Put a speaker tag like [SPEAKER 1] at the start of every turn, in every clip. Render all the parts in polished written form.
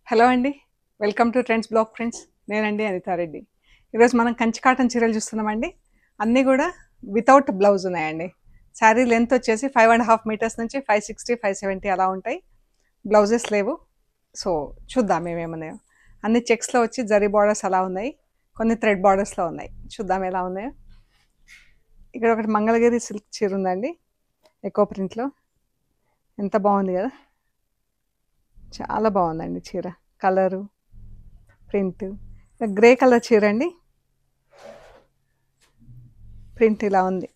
[SPEAKER 1] Hello అండి. Welcome to trends blog friends. నేనండి అనితారెడ్డి. ఈరోజు మనం కంచి కాటన్ చీరలు చూస్తున్నామండి. అన్నీ కూడా వితౌట్ బ్లౌజ్ ఉన్నాయండి. శారీ లెంత్ వచ్చేసి 5.5 మీటర్స్ నుంచి 560, 570 అలా ఉంటాయి. బ్లౌజెస్ లేవు. సో చూద్దాం ఏమేమున్నాయో. అన్ని చెక్స్లో వచ్చి జరీ బార్డర్స్ అలా ఉన్నాయి, కొన్ని థ్రెడ్ బార్డర్స్లో ఉన్నాయి. చూద్దాం ఎలా ఉన్నాయో. ఇక్కడ ఒకటి మంగళగిరి సిల్క్ చీర ఉందండి, ఎకో ప్రింట్లో. ఎంత బాగుంది కదా, చాలా బాగుందండి చీర. కలరు, ప్రింట్ గ్రే కలర్ చీర అండి. ప్రింట్ ఇలా ఉంది,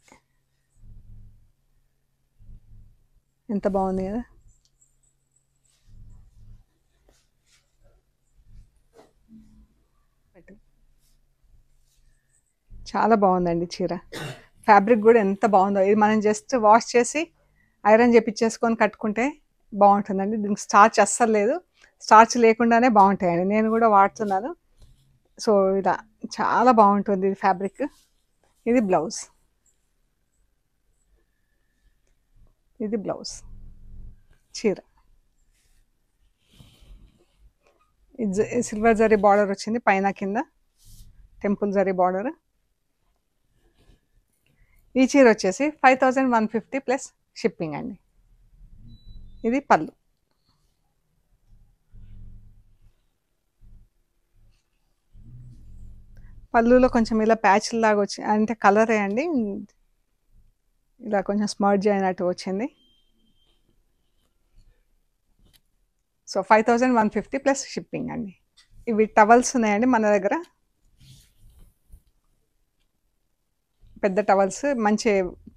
[SPEAKER 1] ఎంత బాగుంది కదా. చాలా బాగుందండి చీర. ఫ్యాబ్రిక్ కూడా ఎంత బాగుందో. ఇది మనం జస్ట్ వాష్ చేసి ఐరన్ చేపించేసుకొని కట్టుకుంటే బాగుంటుందండి. దీనికి స్టార్చ్ అస్సలు లేదు. స్టార్చ్ లేకుండానే బాగుంటాయండి, నేను కూడా వాడుతున్నాను. సో ఇలా చాలా బాగుంటుంది ఇది ఫ్యాబ్రిక్. ఇది బ్లౌజ్, ఇది బ్లౌజ్ చీర. ఇది సిల్వర్ జరీ బార్డర్ వచ్చింది పైన కింద, టెంపుల్ జరీ బార్డర్. ఈ చీర వచ్చేసి 5150 ప్లస్ షిప్పింగ్ అండి. ఇది పళ్ళు. పళ్ళులో కొంచెం ఇలా ప్యాచ్ లాగా వచ్చి, అంటే కలరే అండి, ఇలా కొంచెం స్మర్జ్ అయినట్టు వచ్చింది. సో 5150 ప్లస్ షిప్పింగ్ అండి. ఇవి టవల్స్ ఉన్నాయండి మన దగ్గర, పెద్ద టవల్స్. మంచి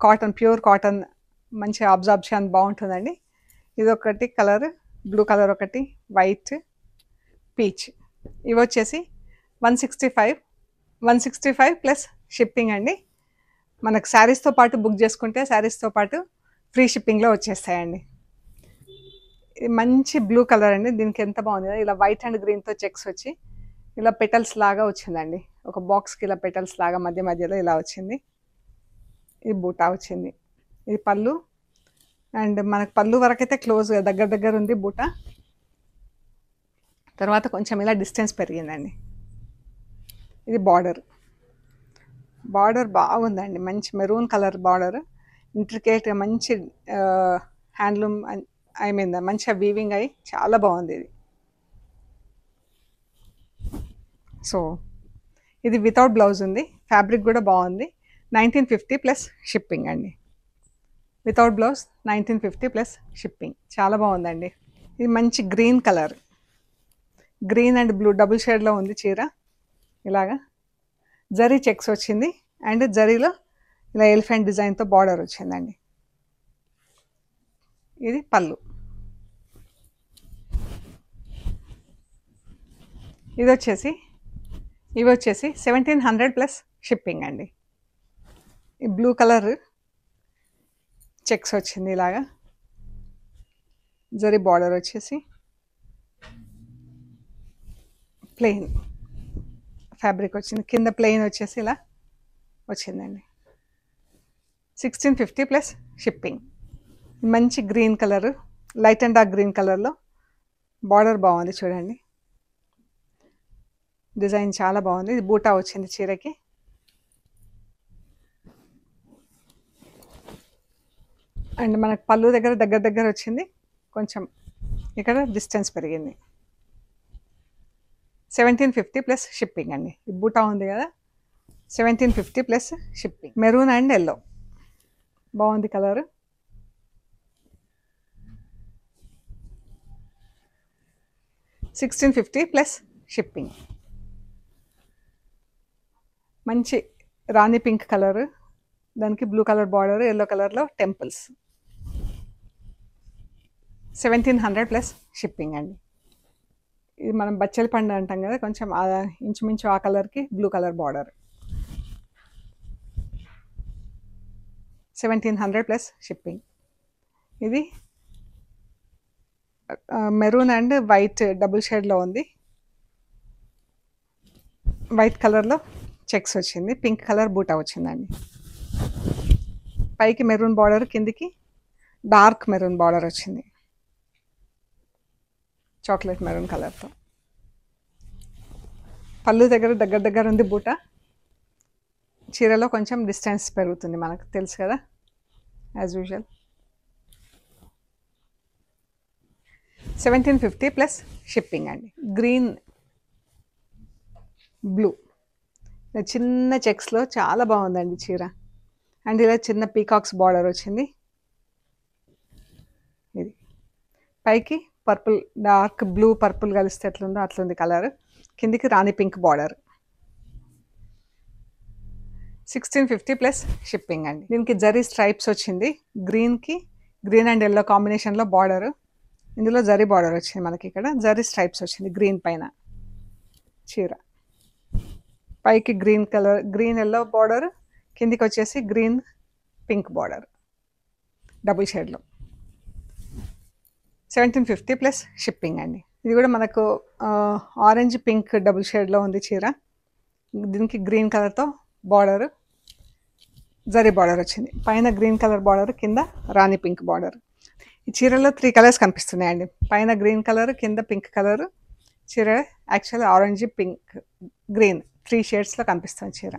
[SPEAKER 1] కాటన్, ప్యూర్ కాటన్, మంచి అబ్జార్ప్షన్ బాగుంటుందండి. ఇది ఒకటి కలర్, బ్లూ కలర్ ఒకటి, వైట్, పీచ్. ఇవి వచ్చేసి 165 ప్లస్ షిప్పింగ్ అండి. మనకు శారీస్తో పాటు బుక్ చేసుకుంటే శారీస్తో పాటు ఫ్రీ షిప్పింగ్లో వచ్చేస్తాయండి. ఇది మంచి బ్లూ కలర్ అండి. దీనికి ఎంత బాగుంది కదా, ఇలా వైట్ అండ్ గ్రీన్తో చెక్స్ వచ్చి ఇలా పెటల్స్ లాగా వచ్చిందండి. ఒక బాక్స్కి ఇలా పెటల్స్ లాగా మధ్య మధ్యలో ఇలా వచ్చింది. ఇది బూటా వచ్చింది. ఇది పళ్ళు, అండ్ మనకు పళ్ళు వరకైతే క్లోజ్ దగ్గర దగ్గర ఉంది బూటా. తర్వాత కొంచెం ఇలా డిస్టెన్స్ పెరిగిందండి. ఇది బార్డర్. బార్డర్ బాగుందండి, మంచి మెరూన్ కలర్ బార్డర్. ఇంట్రికేట్గా మంచి హ్యాండ్లూమ్, ఐ మీన్ మంచిగా వీవింగ్ అయ్యి చాలా బాగుంది ఇది. సో ఇది వితౌట్ బ్లౌజ్ ఉంది. ఫ్యాబ్రిక్ కూడా బాగుంది. 1950 ప్లస్ షిప్పింగ్ అండి. Without blouse 1950 plus shipping. చాలా బాగుందండి. ఇది మంచి green colour, green and blue double షేడ్లో ఉంది చీర. ఇలాగా జరీ చెక్స్ వచ్చింది, అండ్ జరీలో ఇలా ఎలిఫెంట్ డిజైన్తో బార్డర్ వచ్చిందండి. ఇది పళ్ళు. ఇవి వచ్చేసి 1700 ప్లస్ షిప్పింగ్ అండి. ఈ బ్లూ కలర్ చెక్స్ వచ్చింది, ఇలాగా జరీ బార్డర్ వచ్చేసి ప్లెయిన్ ఫ్యాబ్రిక్ వచ్చింది. కింద ప్లెయిన్ వచ్చేసి ఇలా వచ్చిందండి. 1650 ప్లస్ షిప్పింగ్. మంచి green colour, light and dark green కలర్లో బార్డర్ బాగుంది చూడండి. డిజైన్ చాలా బాగుంది. ఇది బూటా వచ్చింది చీరకి. అండ్ మనకు పళ్ళు దగ్గర దగ్గర వచ్చింది, కొంచెం ఇక్కడ డిస్టెన్స్ పెరిగింది. 1750 ప్లస్ షిప్పింగ్ అండి. ఈ బూటా ఉంది కదా, 1750 plus shipping. Maroon and yellow బాగుంది కలర్. $1650 plus shipping. మంచి రాణి పింక్ కలర్, దానికి బ్లూ కలర్ బార్డర్, ఎల్లో కలర్లో టెంపుల్స్. 1700 ప్లస్ షిప్పింగ్ అండి. ఇది మనం బచ్చలి పండు అంటాం కదా, కొంచెం ఇంచుమించు ఆ కలర్కి blue colour border. 1700 plus shipping. ఇది మెరూన్ అండ్ వైట్ డబుల్ షేడ్లో ఉంది. వైట్ కలర్లో చెక్స్ వచ్చింది, పింక్ కలర్ బూటా వచ్చిందండి. పైకి మెరూన్ బార్డర్, కిందికి డార్క్ మెరూన్ బార్డర్ వచ్చింది, చాక్లెట్ మెరూన్ కలర్తో. పళ్ళు దగ్గర దగ్గర దగ్గర ఉంది బూట. చీరలో కొంచెం డిస్టెన్స్ పెరుగుతుంది, మనకు తెలుసు కదా, యాజ్ యూజువల్. 1750 ప్లస్ షిప్పింగ్ అండి. గ్రీన్ బ్లూ చిన్న చెక్స్లో చాలా బాగుందండి చీర. అండ్ ఇలా చిన్న పీకాక్స్ బార్డర్ వచ్చింది. ఇది పైకి పర్పుల్, డార్క్ బ్లూ పర్పుల్ కలిస్తే ఎట్లుందో అట్లుంది కలర్. కిందికి రాణి పింక్ బార్డర్. 1650 ప్లస్ షిప్పింగ్ అండి. దీనికి జరీ స్ట్రైప్స్ వచ్చింది. గ్రీన్కి గ్రీన్ అండ్ ఎల్లో కాంబినేషన్లో బార్డర్. ఇందులో జరీ బార్డర్ వచ్చింది మనకి. ఇక్కడ జరీ స్ట్రైప్స్ వచ్చింది గ్రీన్ పైన. చీర పైకి green colour, green yellow border, కిందికి వచ్చేసి గ్రీన్ పింక్ బార్డర్ డబుల్ షేడ్లో. 1750 ప్లస్ షిప్పింగ్ అండి. ఇది కూడా మనకు ఆరెంజ్ పింక్ డబుల్ షేడ్లో ఉంది చీర. దీనికి గ్రీన్ కలర్తో బార్డర్, జరీ బార్డర్ వచ్చింది. పైన గ్రీన్ కలర్ బార్డర్, కింద రాణి పింక్ బార్డర్. ఈ చీరలో 3 కలర్స్ కనిపిస్తున్నాయండి. పైన గ్రీన్ కలర్, కింద పింక్ కలర్. చీర యాక్చువల్ ఆరెంజ్, పింక్, గ్రీన్ 3 షేడ్స్లో కనిపిస్తుంది చీర.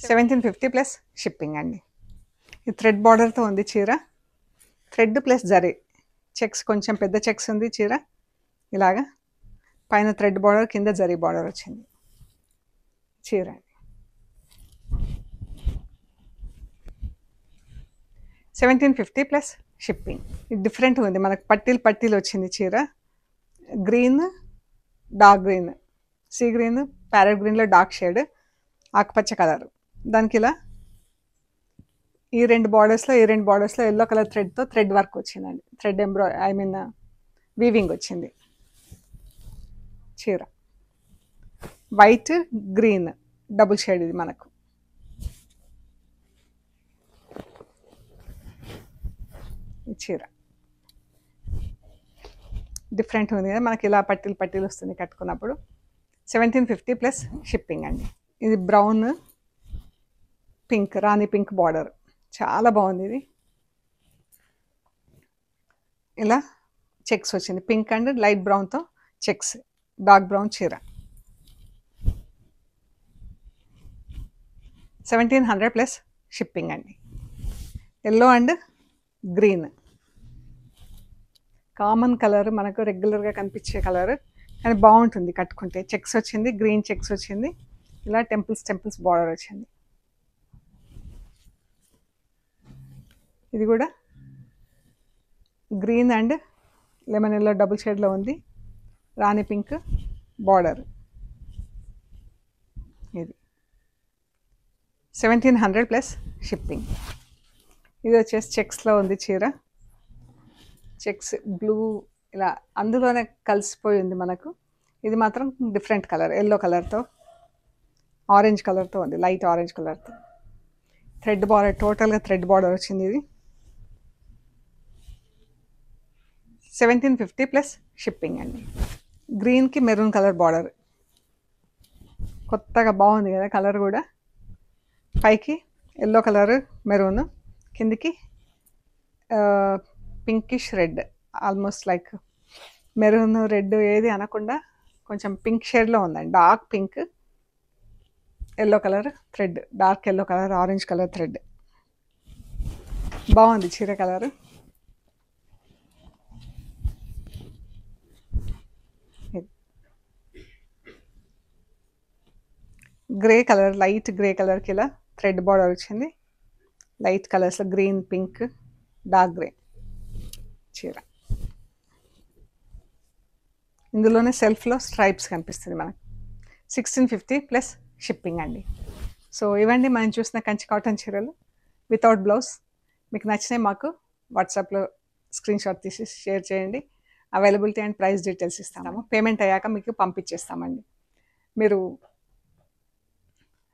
[SPEAKER 1] 1750 ప్లస్ షిప్పింగ్ అండి. ఇది థ్రెడ్ బార్డర్తో ఉంది చీర. థ్రెడ్ ప్లస్ జరీ చెక్స్, కొంచెం పెద్ద చెక్స్ ఉంది చీర. ఇలాగా పైన థ్రెడ్ బార్డర్, కింద జరీ బార్డర్ వచ్చింది చీర. 1750 ప్లస్ షిప్పింగ్. ఇది డిఫరెంట్గా ఉంది, మనకు పట్టీలు వచ్చింది చీర. Green, dark green, sea green, parrot గ్రీన్లో డార్క్ షేడ్, ఆకుపచ్చ కలర్. దానికి ఇలా ఈ రెండు బార్డర్స్లో ఎల్లో కలర్ థ్రెడ్తో థ్రెడ్ వర్క్ వచ్చిందండి. థ్రెడ్ వీవింగ్ వచ్చింది చీర. వైట్, గ్రీన్ డబుల్ షేడ్ ఇది మనకు. ఈ చీర డిఫరెంట్ ఉంది కదా మనకి, ఇలా పట్టీలు వస్తుంది కట్టుకున్నప్పుడు. 1750 ప్లస్ షిప్పింగ్ అండి. ఇది బ్రౌన్ పింక్, రాణి పింక్ బార్డర్, చాలా బాగుంది ఇది. ఇలా చెక్స్ వచ్చింది, పింక్ అండ్ లైట్ బ్రౌన్తో చెక్స్, డార్క్ బ్రౌన్ చీర. 1700 ప్లస్ షిప్పింగ్ అండి. Yellow and green common colour, మనకు రెగ్యులర్గా కనిపించే కలర్, కానీ బాగుంటుంది కట్టుకుంటే. చెక్స్ వచ్చింది, గ్రీన్ చెక్స్ వచ్చింది. ఇలా టెంపుల్స్ బార్డర్ వచ్చింది. ఇది కూడా green and lemon yellow double షేడ్లో ఉంది. రాణి పింక్ బార్డర్. ఇది 1700 ప్లస్ షిప్పింగ్. ఇది వచ్చేసి చెక్స్లో ఉంది చీర. చెక్స్ బ్లూ ఇలా అందులోనే కలిసిపోయి ఉంది మనకు. ఇది మాత్రం డిఫరెంట్ కలర్, ఎల్లో కలర్తో ఆరెంజ్ కలర్తో ఉంది, లైట్ ఆరెంజ్ కలర్తో. థ్రెడ్ బార్డర్, టోటల్గా థ్రెడ్ బార్డర్ వచ్చింది ఇది. 1750 ప్లస్ షిప్పింగ్ అండి. గ్రీన్కి మెరూన్ కలర్ బార్డర్, కొత్తగా బాగుంది కదా కలర్ కూడా. పైకి ఎల్లో కలర్ మెరూన్, కిందికి pinkish red, almost like maroon red ఏది అనకుండా కొంచెం పింక్ షేడ్లో ఉందండి. Dark pink, yellow colour thread, dark yellow colour, orange colour thread. బాగుంది చీర colour. Grey colour, light grey కలర్కి ఇలా థ్రెడ్ బార్డర్ వచ్చింది. లైట్ కలర్స్లో గ్రీన్, పింక్, డార్క్ గ్రే చీర. ఇందులోనే సెల్ఫ్లో స్ట్రైప్స్ కనిపిస్తుంది మనకు. 1650 ప్లస్ షిప్పింగ్ అండి. సో ఇవండి మనం చూసిన కంచి కాటన్ చీరలు వితౌట్ బ్లౌజ్. మీకు నచ్చినాయి మాకు వాట్సాప్లో స్క్రీన్ షాట్ తీసి షేర్ చేయండి. అవైలబిలిటీ అండ్ ప్రైస్ డీటెయిల్స్ ఇస్తాము. పేమెంట్ అయ్యాక మీకు పంపించేస్తామండి. మీరు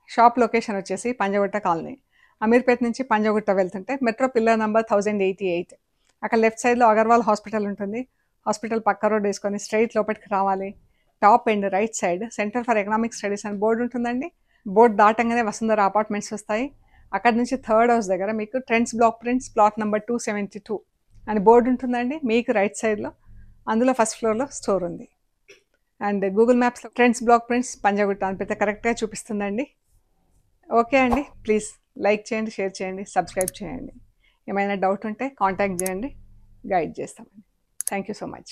[SPEAKER 1] షాప్ లొకేషన్ వచ్చేసి పంజగుట్ట కాలనీ, అమీర్పేట నుంచి పంజగుట్ట వెళ్తుంటే మెట్రో పిల్లర్ నెంబర్ 1088, అక్కడ లెఫ్ట్ సైడ్లో అగర్వాల్ హాస్పిటల్ ఉంటుంది. హాస్పిటల్ పక్క రోడ్ వేసుకొని స్ట్రైట్ లోపలికి రావాలి. Top end right side centre for economic studies అని బోర్డు ఉంటుందండి. బోర్డు దాటంగానే వసుంధర అపార్ట్మెంట్స్ వస్తాయి. అక్కడ నుంచి థర్డ్ హౌస్ దగ్గర మీకు trends Black prints plot number 272 అని బోర్డు ఉంటుందండి. మీకు రైట్ సైడ్లో అందులో ఫస్ట్ ఫ్లోర్లో స్టోర్ ఉంది. అండ్ గూగుల్ మ్యాప్స్లో ట్రెండ్స్ బ్లాక్ ప్రింట్స్ పంజాగుట్ట అని పెడితే కరెక్ట్గా చూపిస్తుందండి. ఓకే అండి, ప్లీజ్ లైక్ చేయండి, షేర్ చేయండి, సబ్స్క్రైబ్ చేయండి. ఏమైనా డౌట్ ఉంటే కాంటాక్ట్ చేయండి, గైడ్ చేస్తామండి. Thank you so much.